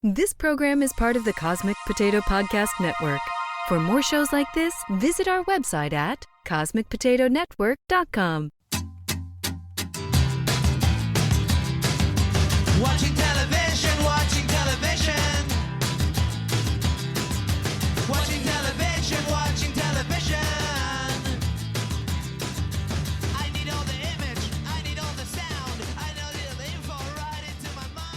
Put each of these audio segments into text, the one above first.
This program is part of the Cosmic Potato Podcast Network. For more shows like this, visit our website at cosmicpotatonetwork.com. Watching television, watching television. Watching television, watching television. I need all the image, I need all the sound. I know the info right into my mind.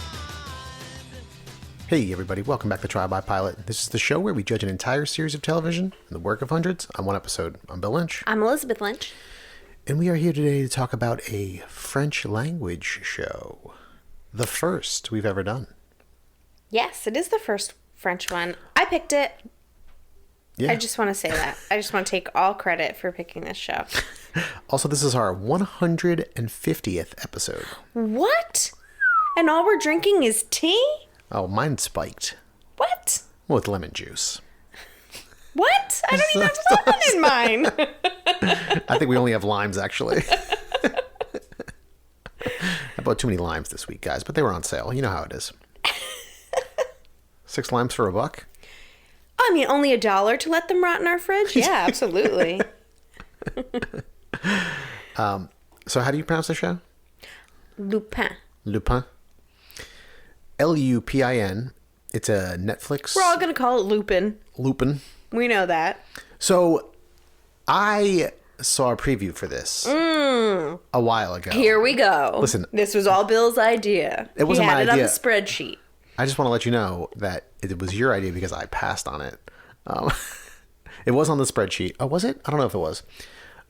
Hey everybody, welcome back to Trial by Pilot. This is the show where we judge an entire series of television and the work of hundreds on one episode. I'm Bill Lynch. I'm Elizabeth Lynch. And we are here today to talk about a French language show. The first we've ever done. Yes, it is the first French one. I picked it. Yeah. I just want to say that. I just want to take all credit for picking this show. Also, this is our 150th episode. What? And all we're drinking is tea? Oh, mine spiked. What? With lemon juice. What? I don't even have lemon in mine. I think we only have limes, actually. I bought too many limes this week, guys, but they were on sale. You know how it is. 6 limes for $1? I mean, only $1 to let them rot in our fridge? Yeah, absolutely. So how do you pronounce the show? Lupin. Lupin. Lupin. It's a Netflix. We're all going to call it Lupin. Lupin. We know that. So I saw a preview for this a while ago. Here we go. Listen. This was all Bill's idea. It wasn't he had my it idea. on the spreadsheet. I just want to let you know that it was your idea because I passed on it. It was on the spreadsheet. Oh, was it? I don't know if it was.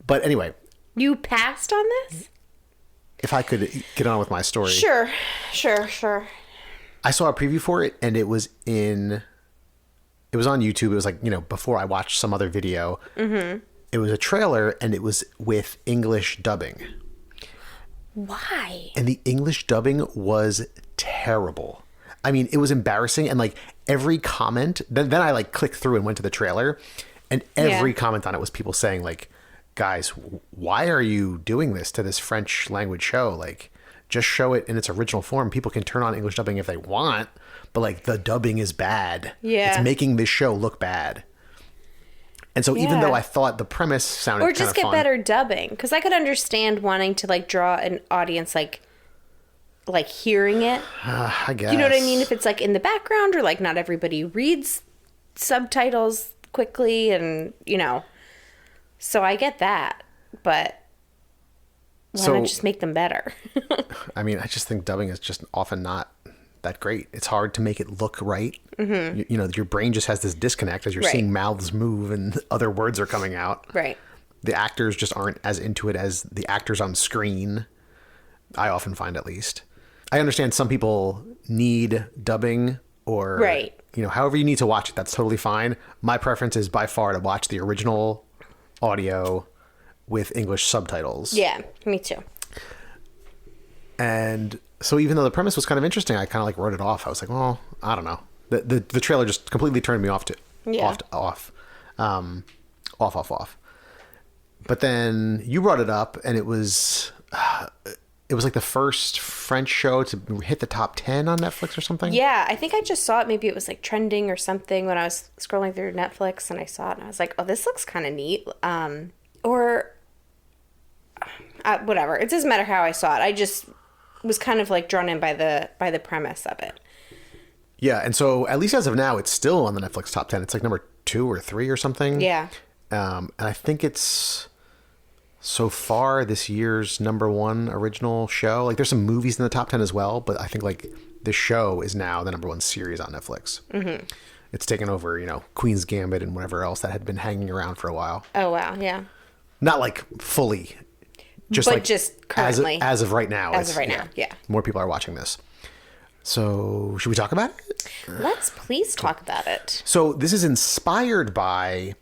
But anyway. You passed on this? If I could get on with my story. Sure. I saw a preview for it and it was on YouTube. It was like, before I watched some other video. Mm-hmm. It was a trailer and it was with English dubbing. Why? And the English dubbing was terrible. I mean, it was embarrassing. And like every comment, then I like clicked through and went to the trailer and every comment on it was people saying like, guys, why are you doing this to this French language show? Like, just show it in its original form. People can turn on English dubbing if they want, but like the dubbing is bad. Yeah. It's making this show look bad. And so even though I thought the premise sounded kind of fun. Or just get better dubbing. Because I could understand wanting to like draw an audience like hearing it. I guess. You know what I mean? If it's like in the background or like not everybody reads subtitles quickly and, So I get that. But why not just make them better? I mean, I just think dubbing is just often not that great. It's hard to make it look right. Mm-hmm. Your brain just has this disconnect as you're seeing mouths move and other words are coming out. Right. The actors just aren't as into it as the actors on screen. I often find, at least. I understand some people need dubbing or, however you need to watch it. That's totally fine. My preference is by far to watch the original audio with English subtitles. Yeah, me too. And so even though the premise was kind of interesting, I kind of like wrote it off. I was like, well, I don't know. The trailer just completely turned me off. But then you brought it up, and it was like the first French show to hit the top 10 on Netflix or something. Yeah, I think I just saw it. Maybe it was like trending or something when I was scrolling through Netflix, and I saw it, and I was like, oh, this looks kind of neat. Whatever. It doesn't matter how I saw it. I just was kind of like drawn in by the premise of it. Yeah, and so at least as of now, it's still on the Netflix top 10. It's like number 2 or 3 or something. Yeah. And I think it's so far this year's number 1 original show. Like there's some movies in the top 10 as well, but I think like this show is now the number 1 series on Netflix. Mm-hmm. It's taken over, Queen's Gambit and whatever else that had been hanging around for a while. Oh, wow. Yeah. Not like fully. Just currently. As of right now. As of right now, yeah. More people are watching this. So, should we talk about it? Let's please talk about it. So, this is inspired by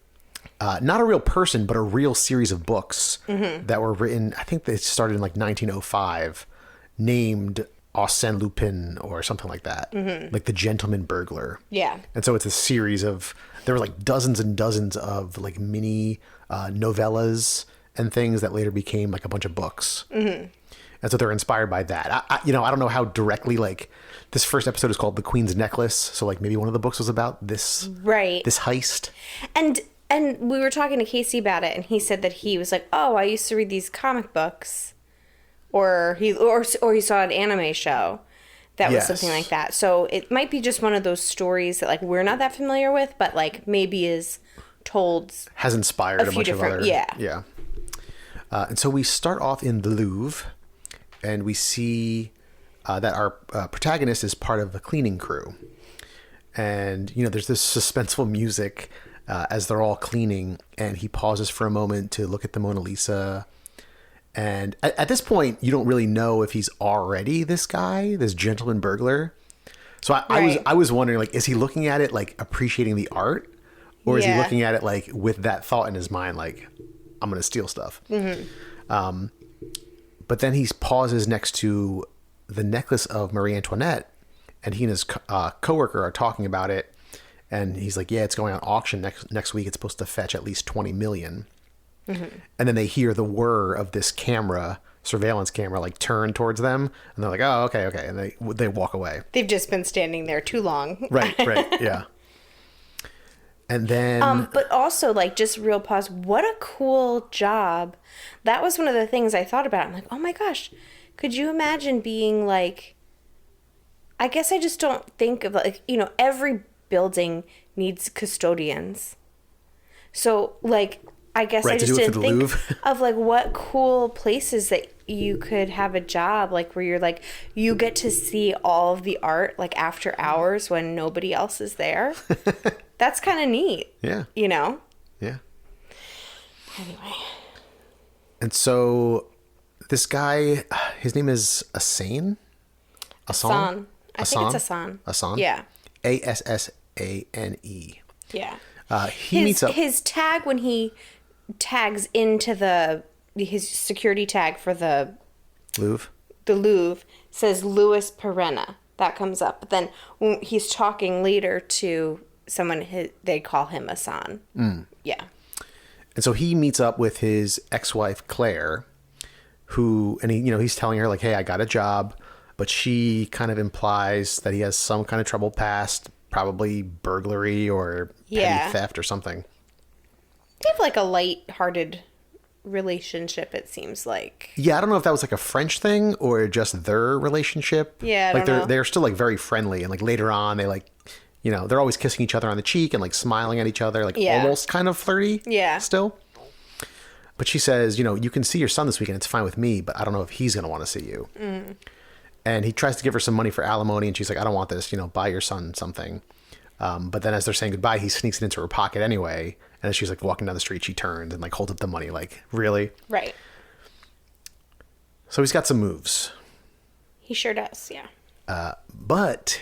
not a real person, but a real series of books that were written, I think they started in like 1905, named Arsène Lupin or something like that. Mm-hmm. Like The Gentleman Burglar. Yeah. And so it's a series of, there were like dozens and dozens of like mini novellas and things that later became like a bunch of books. Mm-hmm. And so they're inspired by that. I don't know how directly, like, this first episode is called The Queen's Necklace. So, like, maybe one of the books was about this this heist. And we were talking to Casey about it, and he said that he was like, oh, I used to read these comic books. Or he saw an anime show that was something like that. So it might be just one of those stories that, like, we're not that familiar with, but, like, maybe is told. Has inspired a bunch of other. Yeah. And so we start off in the Louvre, and we see that our protagonist is part of the cleaning crew. And, there's this suspenseful music as they're all cleaning, and he pauses for a moment to look at the Mona Lisa. And at this point, you don't really know if he's already this guy, this gentleman burglar. So I was wondering, like, is he looking at it, like, appreciating the art? Or is he looking at it, like, with that thought in his mind, like, I'm going to steal stuff? Mm-hmm. But then he pauses next to the necklace of Marie Antoinette, and he and his coworker are talking about it. And he's like, yeah, it's going on auction next week. It's supposed to fetch at least $20 million. Mm-hmm. And then they hear the whir of this surveillance camera, like, turn towards them. And they're like, oh, okay. And they walk away. They've just been standing there too long. Right, yeah. And then... but also, like, just real pause. What a cool job. That was one of the things I thought about. I'm like, oh my gosh, could you imagine being, like... I guess I just don't think of, like, every building needs custodians. So, like, I guess I just didn't think of, like, what cool places that you could have a job, like, where you're, like, you get to see all of the art, like, after hours when nobody else is there. That's kind of neat. Yeah. Yeah. Anyway. And so this guy, his name is Asane? Asan. I think it's Asan. Asan? Yeah. Assane. Yeah. He meets up. His tag when he tags into his security tag for the Louvre says Louis Perena. That comes up. But then when he's talking later to someone, they call him Asan. Mm. Yeah. And so he meets up with his ex-wife Claire, he's telling her, like, hey, I got a job, but she kind of implies that he has some kind of troubled past, probably burglary or petty theft or something. They have, like, a light-hearted relationship, it seems like. Yeah, I don't know if that was, like, a French thing or just their relationship. Yeah, I don't know. They're still, like, very friendly, and, like, later on they, like, they're always kissing each other on the cheek and, like, smiling at each other, like, almost kind of flirty. Yeah. Still. But she says, you can see your son this weekend. It's fine with me, but I don't know if he's going to want to see you. Mm. And he tries to give her some money for alimony, and she's like, I don't want this. Buy your son something. But then as they're saying goodbye, he sneaks it into her pocket anyway. And as she's, like, walking down the street, she turns and, like, holds up the money. Like, really? Right. So he's got some moves. He sure does, yeah. But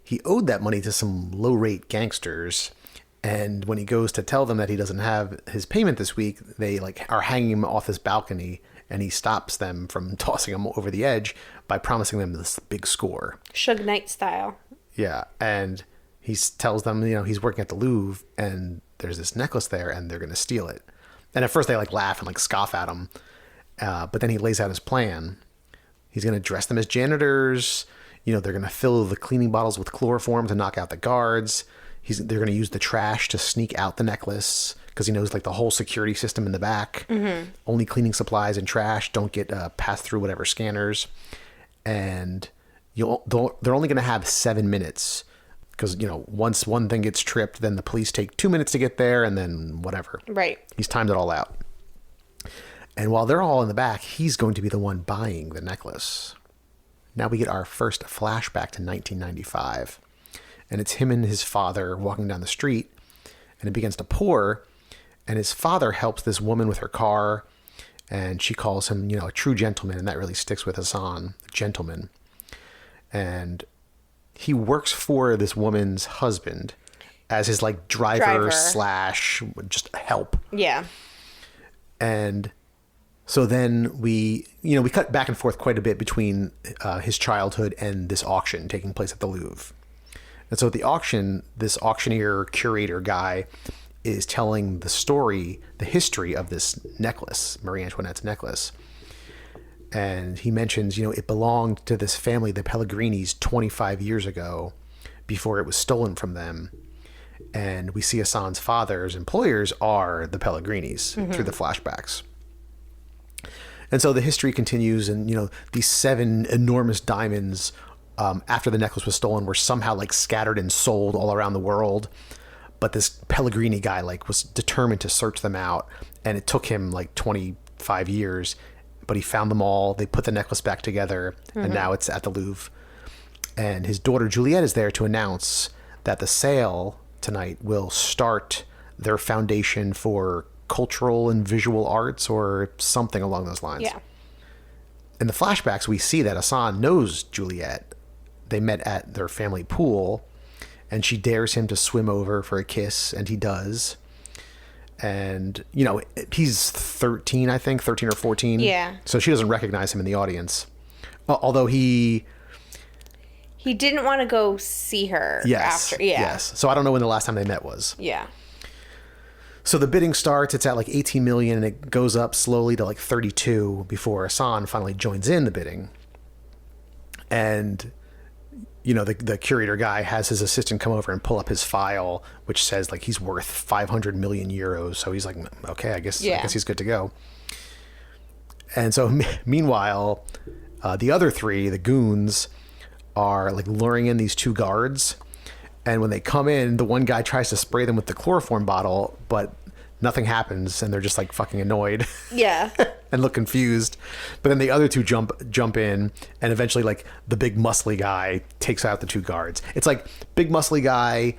he owed that money to some low-rate gangsters. And when he goes to tell them that he doesn't have his payment this week, they, like, are hanging him off this balcony. And he stops them from tossing him over the edge by promising them this big score. Suge Knight style. Yeah. And he tells them, he's working at the Louvre and there's this necklace there and they're going to steal it. And at first they, like, laugh and, like, scoff at him. But then he lays out his plan. He's going to dress them as janitors. They're going to fill the cleaning bottles with chloroform to knock out the guards. They're going to use the trash to sneak out the necklace because he knows, like, the whole security system in the back. Mm-hmm. Only cleaning supplies and trash don't get passed through whatever scanners. And they're only going to have 7 minutes because, once one thing gets tripped, then the police take 2 minutes to get there and then whatever. Right. He's timed it all out. And while they're all in the back, he's going to be the one buying the necklace. Now we get our first flashback to 1995. And it's him and his father walking down the street, and it begins to pour, and his father helps this woman with her car, and she calls him, a true gentleman, and that really sticks with Hassan, a gentleman. And he works for this woman's husband as his, like, driver / just help. Yeah. And so then we cut back and forth quite a bit between his childhood and this auction taking place at the Louvre. And so at the auction, this auctioneer curator guy is telling the history of this necklace, Marie Antoinette's necklace. And he mentions, it belonged to this family, the Pellegrinis, 25 years ago, before it was stolen from them. And we see Hassan's father's employers are the Pellegrinis through the flashbacks. And so the history continues, and, these 7 enormous diamonds, after the necklace was stolen, were somehow, like, scattered and sold all around the world. But this Pellegrini guy, like, was determined to search them out. And it took him, like, 25 years. But he found them all. They put the necklace back together. And now it's at the Louvre. And his daughter, Juliet, is there to announce that the sale tonight will start their foundation for cultural and visual arts or something along those lines. Yeah. In the flashbacks, we see that Hassan knows Juliet. They met at their family pool, and she dares him to swim over for a kiss, and he does. And, he's 13, I think, 13 or 14. Yeah. So she doesn't recognize him in the audience. Although he didn't want to go see her yes, after. Yeah. Yes. So I don't know when the last time they met was. Yeah. So the bidding starts, it's at like 18 million, and it goes up slowly to like 32 before Hassan finally joins in the bidding. And, the curator guy has his assistant come over and pull up his file, which says like he's worth 500 million euros. So he's like, okay, I guess he's good to go. And so meanwhile, the other 3, the goons, are like luring in these 2 guards. And when they come in, the one guy tries to spray them with the chloroform bottle, but nothing happens, and they're just like fucking annoyed. Yeah. And look confused. But then the other 2 jump in, and eventually like the big muscly guy takes out the 2 guards. It's like big muscly guy,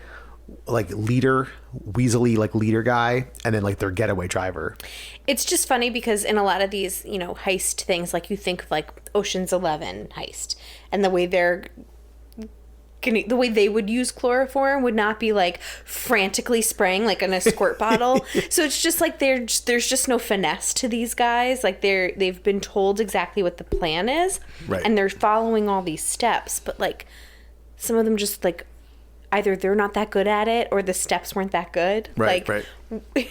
like leader, weaselly like leader guy, and then like their getaway driver. It's just funny because in a lot of these, heist things, like you think of like Ocean's 11 heist, and the way they would use chloroform would not be like frantically spraying like in a squirt bottle. So it's just like there's just no finesse to these guys. Like they've been told exactly what the plan is, right, and they're following all these steps. But like some of them just like either they're not that good at it or the steps weren't that good. Right, like, right.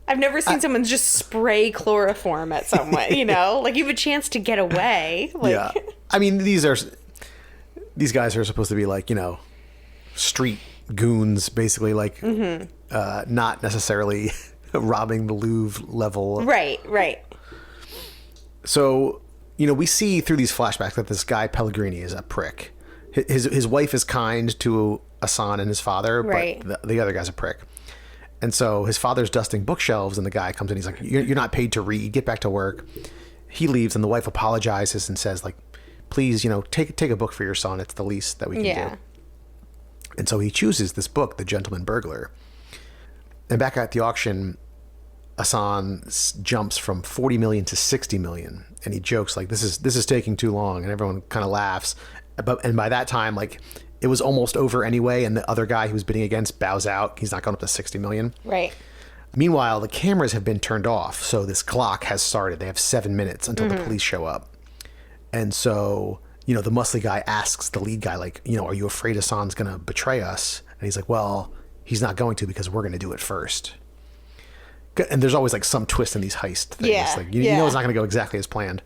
I've never seen someone just spray chloroform at someone. Like you have a chance to get away. Like, yeah. I mean, these guys are supposed to be like, street goons, basically, like, not necessarily robbing the Louvre level. Right. So, we see through these flashbacks that this guy Pellegrini is a prick. His wife is kind to Hassan and his father, right, but the other guy's a prick. And so his father's dusting bookshelves, and the guy comes in. He's like, "You're not paid to read. Get back to work." He leaves, and the wife apologizes and says, like, "Please, take a book for your son. It's the least that we can do." And so he chooses this book, The Gentleman Burglar. And back at the auction, Hassan jumps from 40 million to 60 million, and he jokes like, "This is taking too long," and everyone kind of laughs. And by that time, like, it was almost over anyway, and the other guy he was bidding against bows out. He's not going up to 60 million. Right. Meanwhile, the cameras have been turned off, so this clock has started. They have 7 minutes until the police show up. And so, the muscly guy asks the lead guy, like, "Are you afraid Hassan's going to betray us?" And he's like, "Well, he's not going to, because we're going to do it first." And there's always like some twist in these heist things. Yeah, like, you know it's not going to go exactly as planned.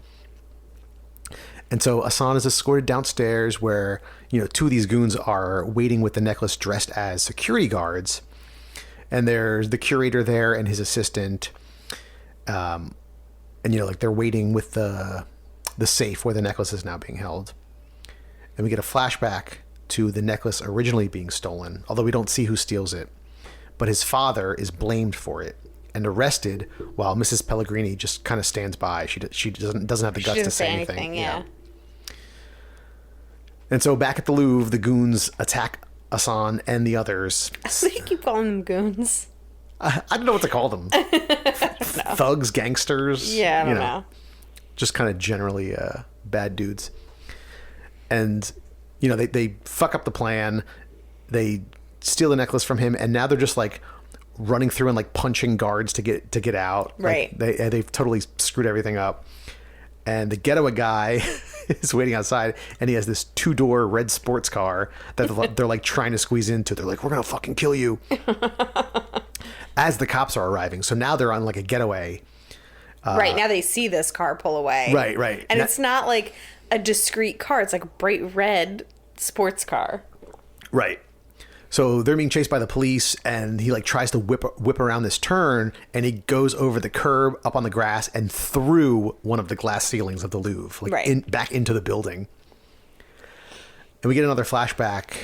And so Hassan is escorted downstairs where, 2 of these goons are waiting with the necklace dressed as security guards. And there's the curator there and his assistant. And, like they're waiting with the safe where the necklace is now being held. And we get a flashback to the necklace originally being stolen, although we don't see who steals it. But his father is blamed for it and arrested, while Mrs. Pellegrini just kind of stands by. She doesn't have the guts to say anything. Yeah. And so back at the Louvre, the goons attack Hassan and the others. So you keep calling them goons. I don't know what to call them. Thugs, gangsters. Yeah, I don't know. Just kind of generally bad dudes. And, they fuck up the plan. They steal the necklace from him, and now they're just like running through and like punching guards to get out. Right. Like, they've totally screwed everything up. And the getaway guy is waiting outside, and he has this 2-door red sports car that they're like trying to squeeze into. They're like, "We're gonna fucking kill you," as the cops are arriving. So now they're on like a getaway. Right, now they see this car pull away. Right. And it's not like a discreet car. It's like a bright red sports car. Right. So they're being chased by the police, and he like tries to whip around this turn, and he goes over the curb, up on the grass, and through one of the glass ceilings of the Louvre, like back into the building. And we get another flashback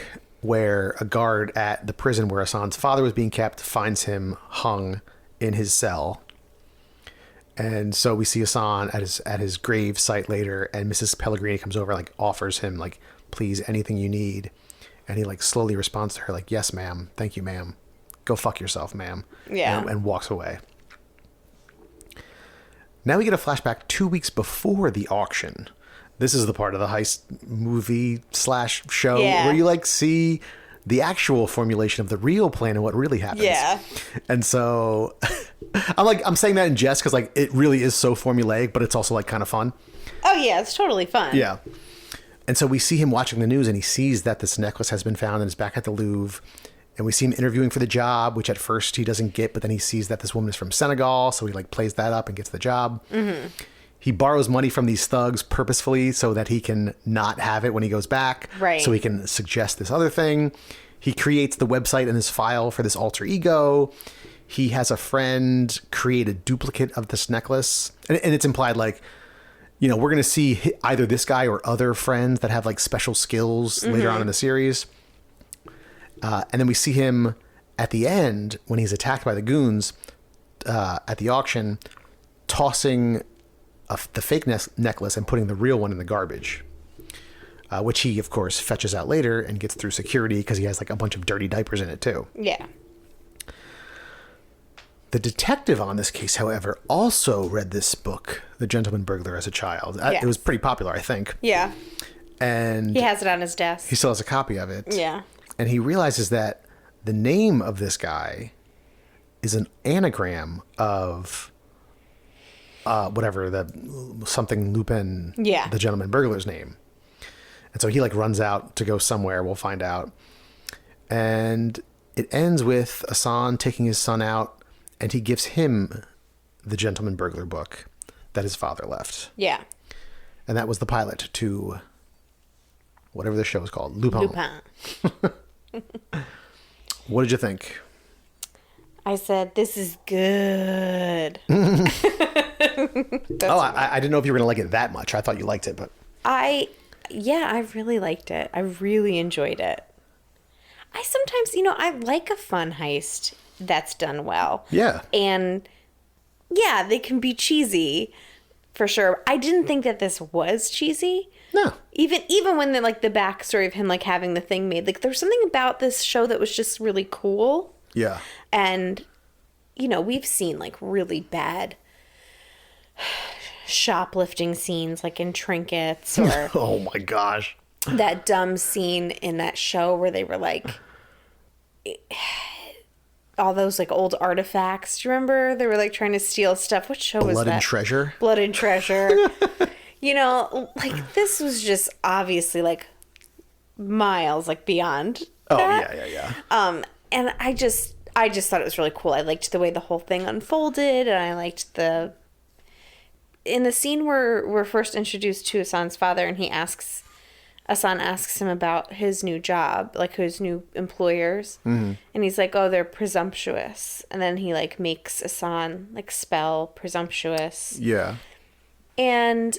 where a guard at the prison where Hassan's father was being kept finds him hung in his cell. And so we see Hassan at his grave site later, and Mrs. Pellegrini comes over, like offers him like, please, anything you need. And he like slowly responds to her like, yes, ma'am. Thank you, ma'am. Go fuck yourself, ma'am. Yeah. And walks away. Now we get a flashback 2 weeks before the auction. This is the part of the heist movie / show where you like see the actual formulation of the real plan and what really happens. Yeah. And so I'm saying that in jest because like it really is so formulaic, but it's also like kind of fun. Oh yeah, it's totally fun. Yeah. And so we see him watching the news, and he sees that this necklace has been found and is back at the Louvre. And we see him interviewing for the job, which at first he doesn't get, but then he sees that this woman is from Senegal, so he like plays that up and gets the job. Mm-hmm. He borrows money from these thugs purposefully so that he can not have it when he goes back. Right. So he can suggest this other thing. He creates the website in his file for this alter ego. He has a friend create a duplicate of this necklace. And it's implied like, you know, we're going to see either this guy or other friends that have like special skills later on in the series. And then we see him at the end when he's attacked by the goons at the auction, tossing the fake necklace and putting the real one in the garbage, which he, of course, fetches out later and gets through security because he has like a bunch of dirty diapers in it, too. Yeah. The detective on this case, however, also read this book, The Gentleman Burglar, as a child. Yes. It was pretty popular, I think. Yeah. And He has it on his desk. he still has a copy of it. Yeah. And he realizes that the name of this guy is an anagram of something Lupin, Yeah. the Gentleman Burglar's name. And so he like runs out to go somewhere. We'll find out. And it ends with Hassan taking his son out, and he gives him the Gentleman Burglar book that his father left. Yeah. And that was the pilot to whatever the show is called, Lupin. What did you think? I said, this is good. I didn't know if you were going to like it that much. I thought you liked it, but... I really liked it. I really enjoyed it. I sometimes, I like a fun heist that's done well. Yeah. And yeah, they can be cheesy for sure. I didn't think that this was cheesy. No. Even when the backstory of him like having the thing made, like there's something about this show that was just really cool. Yeah. And we've seen like really bad shoplifting scenes like in Trinkets or Oh my gosh. that dumb scene in that show where they were like all those like old artifacts. Do you remember? They were like trying to steal stuff. What show was that? Blood and Treasure. Blood and Treasure. Like this was just obviously like miles like beyond. Oh that. yeah. And I just thought it was really cool. I liked the way the whole thing unfolded, and I liked in the scene where we're first introduced to Hassan's father, and Hassan asks him about his new job, like his new employers, and he's like, "Oh, they're presumptuous," and then he like makes Hassan like spell presumptuous. Yeah. And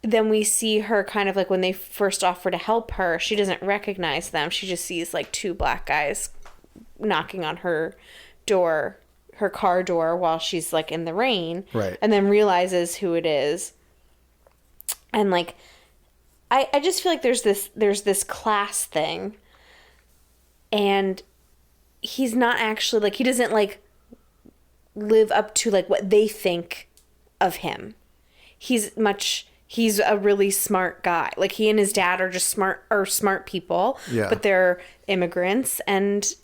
then we see her kind of like when they first offer to help her, she doesn't recognize them. She just sees like two black guys knocking on her door, her car door, while she's like in the rain. Right. And then realizes who it is. And like, I just feel like there's this class thing. And he's not actually like, he doesn't like live up to like what they think of him. He's a really smart guy. Like he and his dad are just smart people, Yeah. but they're immigrants, and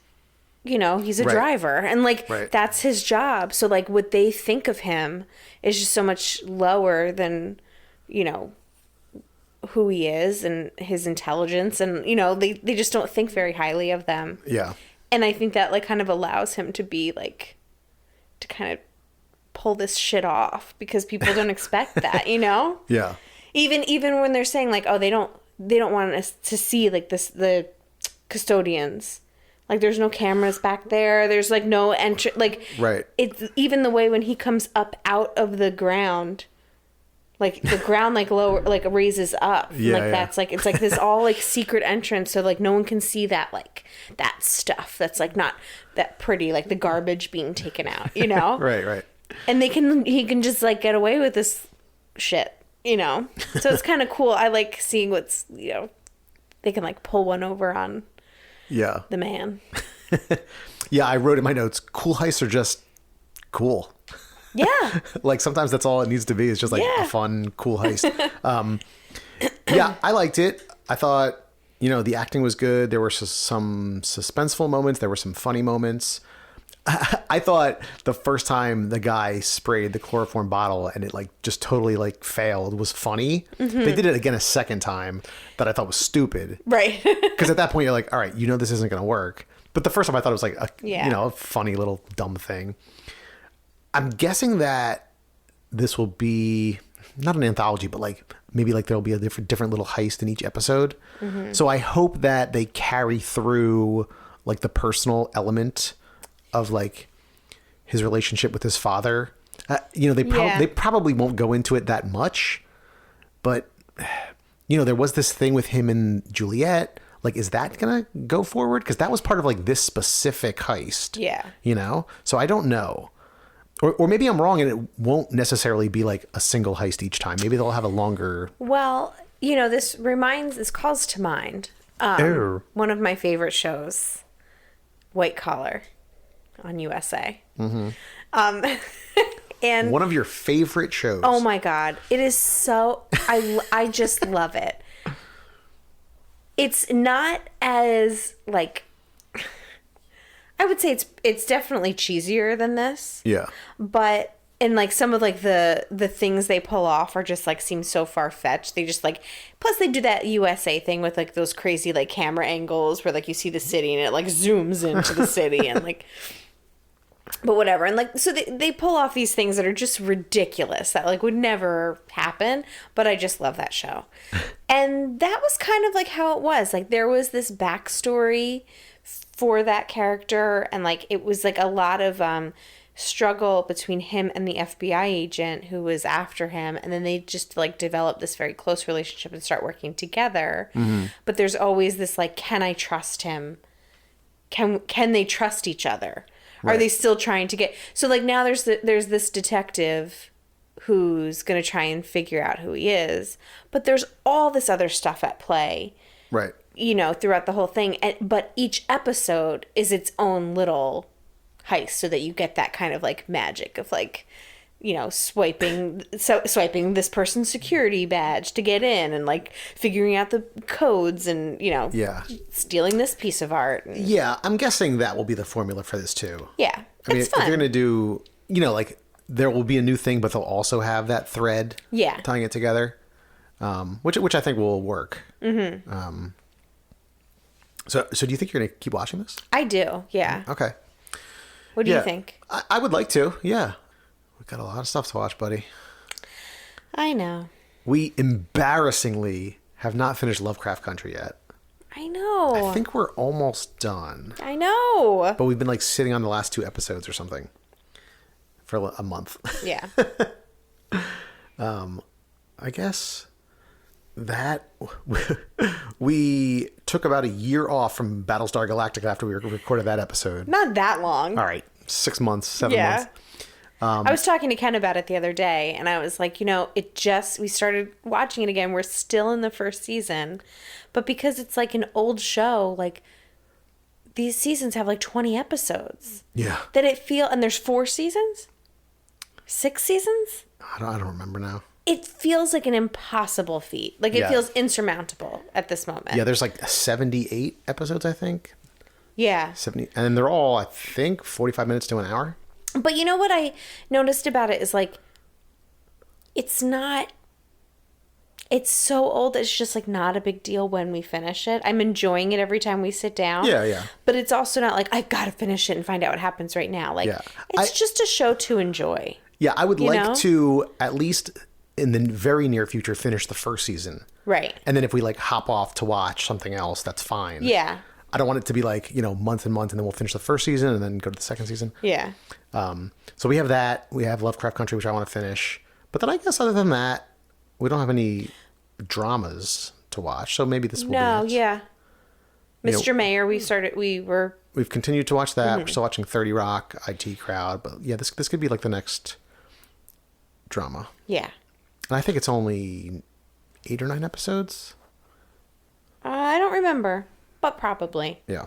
he's a Right. driver, and like Right. that's his job. So like what they think of him is just so much lower than who he is and his intelligence, and they just don't think very highly of them. Yeah. And I think that like kind of allows him to be like to kind of pull this shit off because people don't expect that, you know? Yeah. Even when they're saying like, oh, they don't want us to see like the custodians. Like there's no cameras back there. There's like no entry. Like Right. It's even the way when he comes up out of the ground, like the ground like lower like raises up. Yeah, Like yeah. that's like it's like this all like secret entrance, so like no one can see that like that stuff that's like not that pretty, like the garbage being taken out, you know? Right. And he can just like get away with this shit, you know? So it's kind of cool. I like seeing what's, you know, they can like pull one over on Yeah. the man. Yeah, I wrote in my notes, cool heists are just cool. Yeah. Like sometimes that's all it needs to be. It's just like Yeah. a fun, cool heist. Yeah, I liked it. I thought, you know, the acting was good. There were some suspenseful moments. There were some funny moments. I thought the first time the guy sprayed the chloroform bottle and it like just totally like failed was funny. They did it again a second time that I thought was stupid. Right. Because at that point you're like, all right, you know this isn't going to work. But the first time I thought it was like a Yeah. you know, a funny little dumb thing. I'm guessing that this will be not an anthology, but like maybe like there'll be a different little heist in each episode. So I hope that they carry through like the personal element of like his relationship with his father. You know, they probably won't go into it that much, but you know, there was this thing with him and Juliet. Like, is that gonna go forward? Because that was part of like this specific heist. Yeah. You know, so I don't know. Or maybe I'm wrong and it won't necessarily be like a single heist each time. Maybe they'll have a longer. Well, you know, this calls to mind one of my favorite shows, White Collar, on USA. And One of your favorite shows. oh my God, it is so, I just love it. It's not as like, I would say it's definitely cheesier than this. Yeah. But and like some of like the things they pull off are just like seem so far fetched. They just like, plus they do that USA thing with like those crazy like camera angles where like you see the city and it like zooms into the city and like, but whatever. And like, so they pull off these things that are just ridiculous that like would never happen. But I just love that show. And that was kind of like how it was. Like there was this backstory for that character. And like, it was like a lot of struggle between him and the FBI agent who was after him. And then they just like develop this very close relationship and start working together. But there's always this like, can I trust him? Can they trust each other? Are they still trying to get... So, like, now there's this detective who's going to try and figure out who he is. But there's all this other stuff at play. Right. You know, throughout the whole thing. But each episode is its own little heist so that you get that kind of, like, magic of, like, you know, swiping this person's security badge to get in and, like, figuring out the codes and, you know, stealing this piece of art. Yeah, I'm guessing that will be the formula for this too. Yeah, I mean, it's fun. if you're going to do, you know, like there will be a new thing, but they'll also have that thread tying it together, which I think will work. So do you think you're going to keep watching this? I do, yeah. Okay. What do you think? I would like to, yeah. We've got a lot of stuff to watch, buddy. I know. We embarrassingly have not finished Lovecraft Country yet. I know. I think we're almost done. I know. But we've been like sitting on the last 2 episodes or something for a month. Yeah. I guess that we took about a year off from Battlestar Galactica after we recorded that episode. Not that long. All right. 6 months, 7 months. I was talking to Ken about it the other day, and I was like, you know, we started watching it again. We're still in the first season. But because it's like an old show, like these seasons have like 20 episodes. Yeah. And there's 4 seasons? 6 seasons? I don't remember now. It feels like an impossible feat. Like it feels insurmountable at this moment. Yeah, there's like 78 episodes, I think. Yeah. 70, and they're all, I think, 45 minutes to an hour. But you know what I noticed about it is like, it's so old, it's just like not a big deal when we finish it. I'm enjoying it every time we sit down. Yeah. But it's also not like, I've got to finish it and find out what happens right now. Like, it's just a show to enjoy. Yeah, I would You like know? to, at least in the very near future, finish the first season. Right. And then if we like hop off to watch something else, that's fine. Yeah. I don't want it to be like, you know, months and months and then we'll finish the first season and then go to the second season. Yeah. So we have that. We have Lovecraft Country, which I want to finish. But then I guess other than that, we don't have any dramas to watch. So maybe this will No, be it. yeah. You know, Mr. Mayor, we've continued to watch that. Mm-hmm. We're still watching 30 Rock, IT Crowd. But yeah, this could be like the next drama. yeah. And I think it's only 8 or 9 episodes. I don't remember, but probably. Yeah.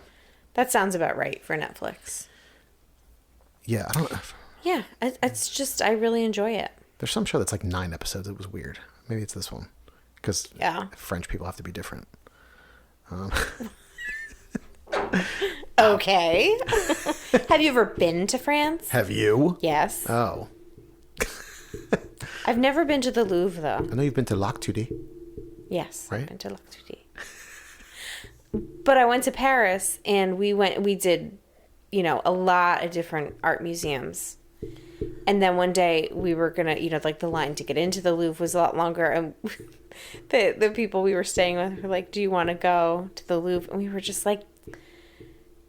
That sounds about right for Netflix. Yeah, I don't know. Yeah, it's just, I really enjoy it. There's some show that's like 9 episodes. It was weird. Maybe it's this one. Because Yeah. French people have to be different. Okay. Have you ever been to France? Have you? Yes. Oh. I've never been to the Louvre, though. I know you've been to Lac Tudy. Yes. Right? I've been to L'Actude. But I went to Paris, and we did, you know, a lot of different art museums. And then one day we were going to, you know, like the line to get into the Louvre was a lot longer. And the people we were staying with were like, do you want to go to the Louvre? And we were just like,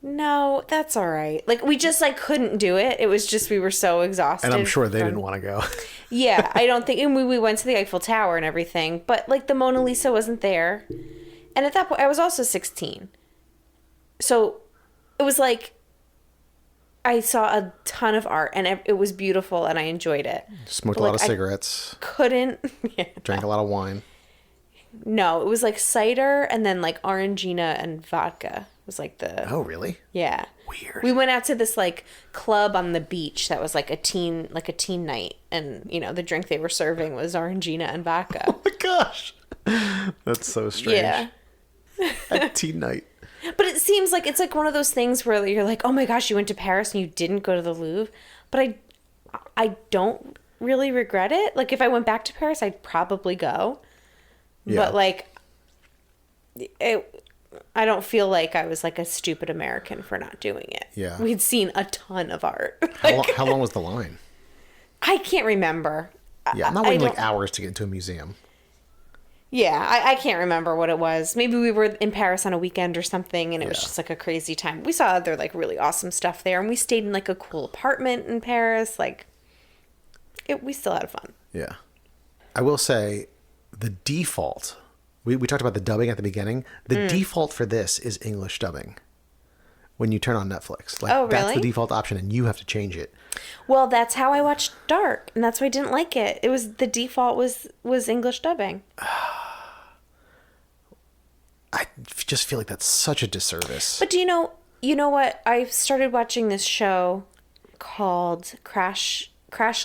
no, that's all right. Like, we just like couldn't do it. It was just, we were so exhausted. And I'm sure they didn't want to go. Yeah, I don't think, and we went to the Eiffel Tower and everything, but like the Mona Lisa wasn't there. And at that point, I was also 16. So it was like, I saw a ton of art and it was beautiful and I enjoyed it. Smoked But, a lot like, of I cigarettes. Couldn't. Yeah. Drank a lot of wine. No, it was like cider and then like Orangina and vodka was like the. Oh, really? Yeah. Weird. We went out to this like club on the beach that was like a teen night, and you know the drink they were serving was Orangina and vodka. Oh my gosh. That's so strange. Yeah. At teen night. But it seems like it's like one of those things where you're like, oh my gosh, you went to Paris and you didn't go to the Louvre. But I don't really regret it. Like if I went back to Paris, I'd probably go. Yeah. But like, I don't feel like I was like a stupid American for not doing it. Yeah. We'd seen a ton of art. How long was the line? I can't remember. Yeah, I'm not waiting like hours to get into a museum. Yeah, I can't remember what it was. Maybe we were in Paris on a weekend or something, and it was Yeah. just like a crazy time. We saw other like really awesome stuff there, and we stayed in like a cool apartment in Paris. Like, we still had fun. Yeah. I will say the default, we talked about the dubbing at the beginning. The default for this is English dubbing when you turn on Netflix. Like, Oh, That's the really? default option, and you have to change it. Well, that's how I watched Dark, and that's why I didn't like it. It was the default was English dubbing. I just feel like that's such a disservice. But do you know what? I started watching this show called Crash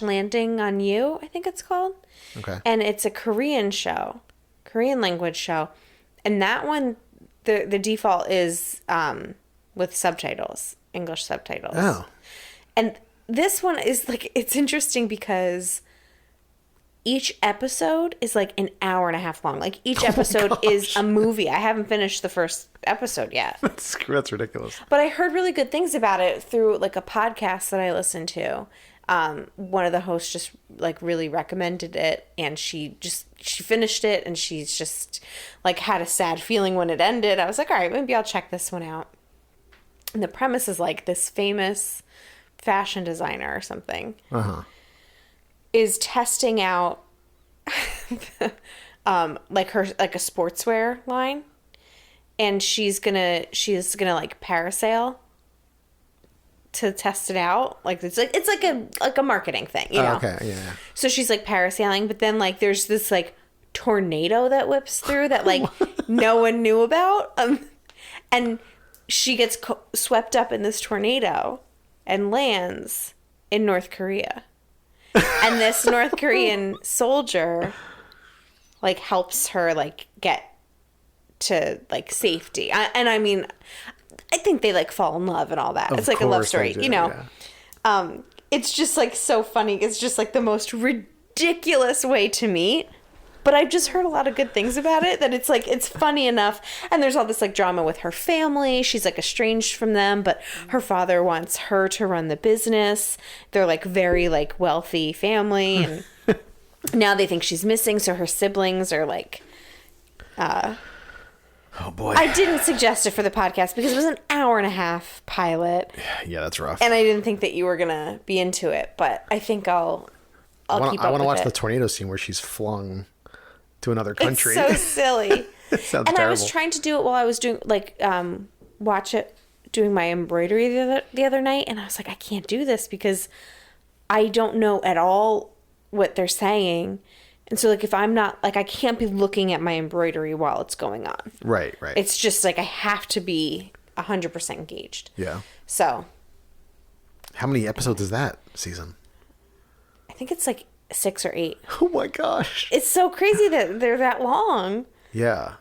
Landing on You, I think it's called. Okay. And it's a Korean show, Korean language show. And that one, the default is with subtitles, English subtitles. Oh. And this one is like, it's interesting because each episode is like an hour and a half long. Like each episode is a movie. I haven't finished the first episode yet. That's ridiculous. But I heard really good things about it through like a podcast that I listened to. One of the hosts just like really recommended it, and she finished it, and she's just like had a sad feeling when it ended. I was like, all right, maybe I'll check this one out. And the premise is like this famous fashion designer or something is testing out like a sportswear line, and she's gonna like parasail to test it out. Like it's like a marketing thing, you know. Okay, yeah. So she's like parasailing, but then like there's this like tornado that whips through that like no one knew about, and she gets swept up in this tornado and lands in North Korea. And this North Korean soldier like helps her like get to like safety. I mean, I think they like fall in love and all that. It's like a love story, you know. Yeah. It's just like so funny. It's just like the most ridiculous way to meet. but I've just heard a lot of good things about it, that it's like, it's funny enough. And there's all this like drama with her family. She's like estranged from them, but her father wants her to run the business. They're like very like wealthy family, and now they think she's missing. So her siblings are like, oh boy. I didn't suggest it for the podcast because it was an 1.5-hour pilot. Yeah, that's rough. And I didn't think that you were going to be into it, but I think I'll keep up with it. I want to watch the tornado scene where she's flung to another country. It's so silly. It sounds and terrible. I was trying to do it while I was doing, like, watch it, doing my embroidery the other night. And I was like, I can't do this because I don't know at all what they're saying. And so, like, if I'm not, like, I can't be looking at my embroidery while it's going on. Right. It's just, like, I have to be 100% engaged. Yeah. So. How many episodes is that season? I think it's, like, 6 or 8. Oh, my gosh. It's so crazy that they're that long. Yeah.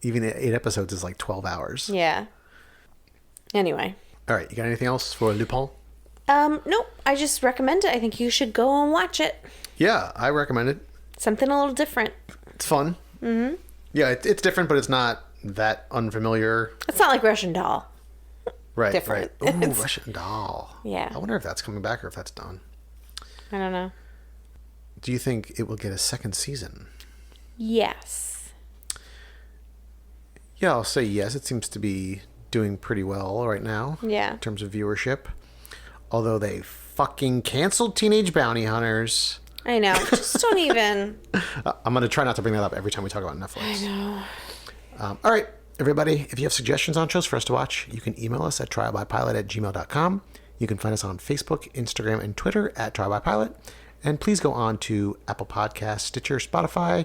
Even 8 episodes is, like, 12 hours. Yeah. Anyway. All right. You got anything else for Lupin? Nope. I just recommend it. I think you should go and watch it. Yeah, I recommend it. Something a little different. It's fun. Mm-hmm. Yeah, it's different, but it's not that unfamiliar. It's not like Russian Doll. Right. Different. Right. Ooh, Russian Doll. Yeah. I wonder if that's coming back or if that's done. I don't know. Do you think it will get a second season? Yes. Yeah, I'll say yes. It seems to be doing pretty well right now. Yeah. In terms of viewership. Although they fucking canceled Teenage Bounty Hunters. I know. Just don't even. I'm going to try not to bring that up every time we talk about Netflix. I know. All right, everybody. If you have suggestions on shows for us to watch, you can email us at trialbypilot@gmail.com. You can find us on Facebook, Instagram, and Twitter at trialbypilot. And please go on to Apple Podcasts, Stitcher, Spotify.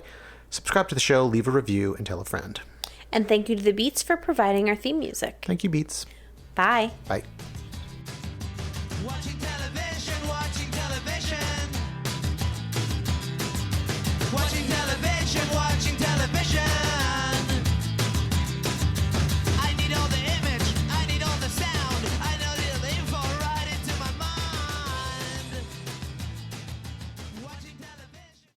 Subscribe to the show, leave a review, and tell a friend. And thank you to the Beats for providing our theme music. Thank you, Beats. Bye. Bye. Watching